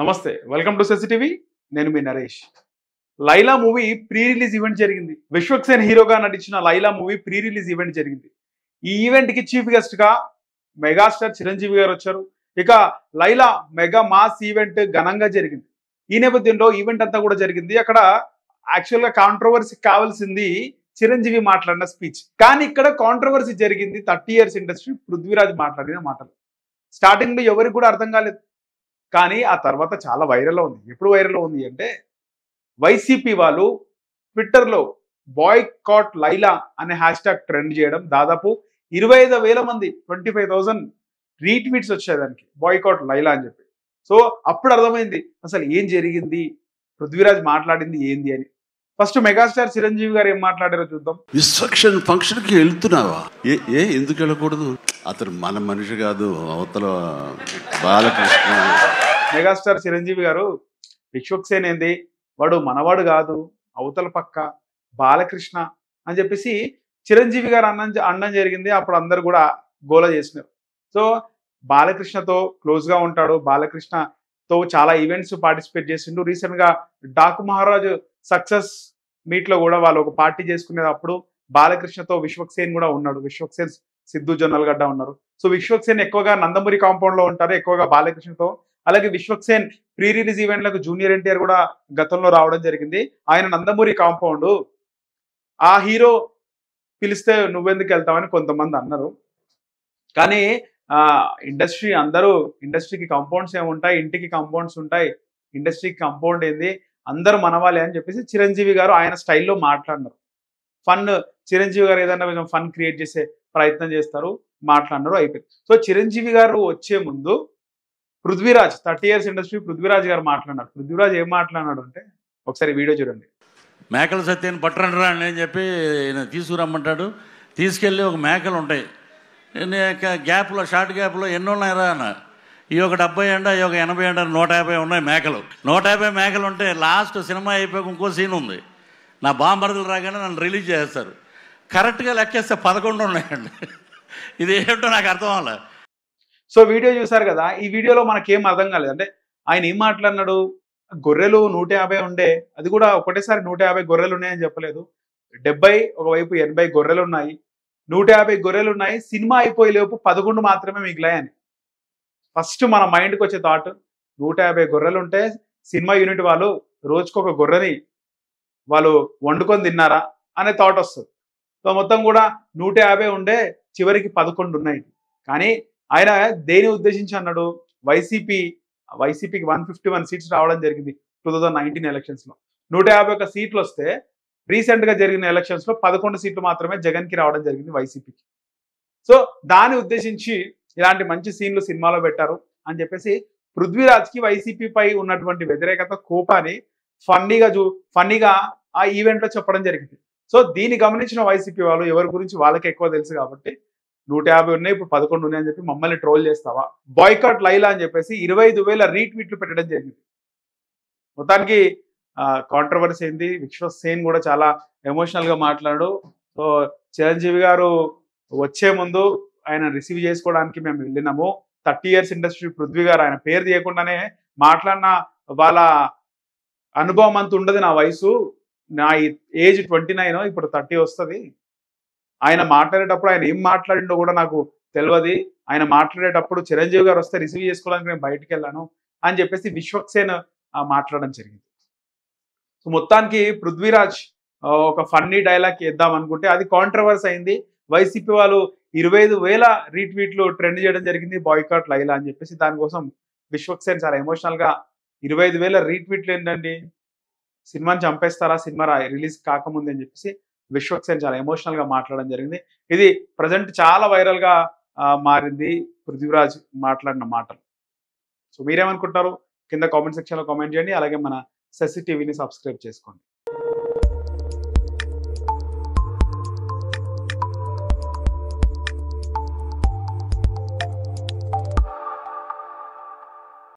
నమస్తే welcome to CCTV నేను మీ Naresh. Laila movie pre release event జరిగింది. విశ్వక్సేన్ హీరోగా నటించిన Laila movie pre release event జరిగింది. ఈ ఈవెంట్ కి చీఫ్ గెస్ట్ గా మెగాస్టార్ చిరంజీవి గారు వచ్చారు. ఇక లైలా మెగా మాస్ ఈవెంట్ ఘనంగా జరిగింది. ఈ నేపథ్యంలో ఈవెంట్ అంతా కూడా జరిగింది. అక్కడ యాక్చువల్ గా కాంట్రవర్సీ కావాల్సింది చిరంజీవి మాట్లాడిన స్పీచ్, కానీ ఇక్కడ కాంట్రవర్సీ జరిగింది 30 ఇయర్స్ ఇండస్ట్రీ పృథ్వీరాజ్ మాట్లాడిన మాటలు. స్టార్టింగ్ లో ఎవరికి కూడా అర్థం కాలేదు, కానీ ఆ తర్వాత చాలా వైరల్లో ఉంది. ఎప్పుడు వైరల్లో ఉంది అంటే వైసీపీ వాళ్ళు ట్విట్టర్లో బాయ్కాట్ లైలా అనే హ్యాష్ ట్యాగ్ ట్రెండ్ చేయడం, దాదాపు 25,000 మంది 25,000 రీట్వీట్స్ వచ్చాయి దానికి, బాయ్కాట్ లైలా అని చెప్పి. సో అప్పుడు అర్థమైంది అసలు ఏం జరిగింది, పృథ్వీరాజ్ మాట్లాడింది ఏంది అని. ఫస్ట్ మెగాస్టార్ చిరంజీవి గారు ఏం మాట్లాడారో చూద్దాం. విశ్వక్షన్ ఫంక్షన్ కి వెళ్తున్నావా? ఏ ఎందుకు వెళ్ళకూడదు? అతను మన మనిషి కాదు, అవతల బాలకృష్ణ. మెగాస్టార్ చిరంజీవి గారు విశ్వక్సేన్ ఏంది, వాడు మనవాడు కాదు, అవతల పక్క బాలకృష్ణ అని చెప్పేసి చిరంజీవి గారు అనడం జరిగింది. అప్పుడు అందరు కూడా గోల చేసినారు. సో బాలకృష్ణతో క్లోజ్ గా ఉంటాడు, బాలకృష్ణతో చాలా ఈవెంట్స్ పార్టిసిపేట్ చేసిండు. రీసెంట్ గా డాకు మహారాజ్ సక్సెస్ మీట్ లో కూడా వాళ్ళు ఒక పార్టీ చేసుకునేటప్పుడు బాలకృష్ణతో విశ్వక్సేన్ కూడా ఉన్నాడు. విశ్వక్సేన్, సిద్ధు జొన్నలగడ్డ ఉన్నారు. సో విశ్వక్సేన్ ఎక్కువగా నందమూరి కాంపౌండ్ లో ఉంటారు, ఎక్కువగా బాలకృష్ణతో. అలాగే విశ్వక్సేన్ ప్రీ రిలీజ్ ఈవెంట్లకు జూనియర్ ఎన్టీఆర్ కూడా గతంలో రావడం జరిగింది. ఆయన నందమూరి కాంపౌండ్, ఆ హీరో పిలిస్తే నువ్వెందుకు వెళ్తావని కొంతమంది అన్నారు. కానీ ఇండస్ట్రీ అందరూ, ఇండస్ట్రీకి కాంపౌండ్స్ ఏముంటాయి, ఇంటికి కాంపౌండ్స్ ఉంటాయి, ఇండస్ట్రీకి కాంపౌండ్ ఏంది, అందరూ మనవాలే అని చెప్పేసి చిరంజీవి గారు ఆయన స్టైల్లో మాట్లాడినారు. ఫన్, చిరంజీవి గారు ఏదైనా కొంచెం ఫన్ క్రియేట్ చేసే ప్రయత్నం చేస్తారు, మాట్లాడినారు, అయిపోయింది. సో చిరంజీవి గారు వచ్చే ముందు పృథ్వీరాజ్, 30 ఇయర్స్ ఇండస్ట్రీ పృథ్వీరాజ్ గారు మాట్లాడినారు. పృథ్వీరాజ్ ఏం మాట్లాడినాడు అంటే ఒకసారి వీడియో చూడండి. మేకల సత్యాన్ని పట్టరండి అని చెప్పి తీసుకురమ్మంటాడు. తీసుకెళ్ళి ఒక మేకలు ఉంటాయి గ్యాప్లో, షార్ట్ గ్యాప్లో ఎన్ని ఉన్నాయిరా అన్న. ఈ ఒక 70 అంట, ఈ ఒక 80 అంట, 150 ఉన్నాయి మేకలు. 150 మేకలు ఉంటే లాస్ట్ సినిమా అయిపోయాక ఇంకో సీన్ ఉంది. నా బాంబర్దులు రాగానే నన్ను రిలీజ్ చేస్తారు. కరెక్ట్గా లెక్కేస్తే 11 ఉన్నాయండి. ఇది ఏంటో నాకు అర్థం అవ్వాలి. సో వీడియో చూసారు కదా. ఈ వీడియోలో మనకేం అర్థం కాలేదు. అంటే ఆయన ఏం మాట్లాడినాడు, గొర్రెలు 150 ఉండే, అది కూడా ఒకటేసారి 150 గొర్రెలు ఉన్నాయని చెప్పలేదు. 70, ఒకవైపు 80 గొర్రెలు ఉన్నాయి, 150 గొర్రెలు ఉన్నాయి. సినిమా అయిపోయే లోపు 11 మాత్రమే మిగిలాయని. ఫస్ట్ మన మైండ్కి వచ్చే థాట్, 150 గొర్రెలు ఉంటే సినిమా యూనిట్ వాళ్ళు రోజుకొక గొర్రెని వాళ్ళు వండుకొని తిన్నారా అనే థాట్ వస్తుంది. సో మొత్తం కూడా 150 ఉండే, చివరికి 11 ఉన్నాయి. కానీ ఆయన దేని ఉద్దేశించి అన్నాడు, వైసీపీకి 151 సీట్స్ రావడం జరిగింది 2019 ఎలక్షన్స్ లో. 151 సీట్లు వస్తే రీసెంట్ గా జరిగిన ఎలక్షన్స్ లో 11 సీట్లు మాత్రమే జగన్ కి రావడం జరిగింది, వైసీపీకి. సో దాన్ని ఉద్దేశించి ఇలాంటి మంచి సీన్లు సినిమాలో పెట్టారు అని చెప్పేసి పృథ్వీరాజ్ కి వైసీపీ పై ఉన్నటువంటి వ్యతిరేకత, కోపాన్ని ఫన్నీగా ఆ ఈవెంట్ లో చెప్పడం జరిగింది. సో దీన్ని గమనించిన వైసీపీ వాళ్ళు, ఎవరి గురించి వాళ్ళకి ఎక్కువ తెలుసు కాబట్టి 150 ఉన్నాయి, ఇప్పుడు 11 ఉన్నాయి అని చెప్పి మమ్మల్ని ట్రోల్ చేస్తావా, బాయ్కాట్ లైలా అని చెప్పేసి 25,000 రీట్వీట్లు పెట్టడం జరిగింది. మొత్తానికి కాంట్రవర్సీ అయింది. విశ్వక్సేన్ కూడా చాలా ఎమోషనల్ గా మాట్లాడు. సో చిరంజీవి గారు వచ్చే ముందు ఆయన రిసీవ్ చేసుకోవడానికి మేము వెళ్ళినాము. 30 ఇయర్స్ ఇండస్ట్రీ పృథ్వీ గారు, ఆయన పేరు తీయకుండానే మాట్లాడిన వాళ్ళ అనుభవం అంత ఉండదు. నా వయసు, నా ఏజ్ 29, ఇప్పుడు 30 వస్తుంది. ఆయన మాట్లాడేటప్పుడు ఆయన ఏం మాట్లాడిండో కూడా నాకు తెలియదు. ఆయన మాట్లాడేటప్పుడు చిరంజీవి గారు వస్తే రిసీవ్ చేసుకోవడానికి నేను బయటకు వెళ్ళాను అని చెప్పేసి విశ్వక్సేన్ మాట్లాడడం జరిగింది. సో మొత్తానికి పృథ్వీరాజ్ ఒక ఫన్నీ డైలాగ్ ఇద్దాం అనుకుంటే అది కాంట్రవర్సీ అయింది. వైసీపీ వాళ్ళు 25,000 రీట్వీట్లు ట్రెండ్ చేయడం జరిగింది, బాయ్కాట్ లైలా అని చెప్పేసి. దానికోసం విశ్వక్సేన్ చాలా ఎమోషనల్ గా 25,000 రీట్వీట్లు ఏంటండి, సినిమాని చంపేస్తారా సినిమా రిలీజ్ కాకముందు అని చెప్పేసి విశ్వక్సేన్ చాలా ఎమోషనల్ గా మాట్లాడడం జరిగింది. ఇది ప్రజెంట్ చాలా వైరల్ గా మారింది పృథ్వీరాజ్ మాట్లాడిన మాటలు. సో మీరేమనుకుంటారు కింద కామెంట్ సెక్షన్ లో కామెంట్ చేయండి. అలాగే మన సెసి టీవీని సబ్స్క్రైబ్ చేసుకోండి.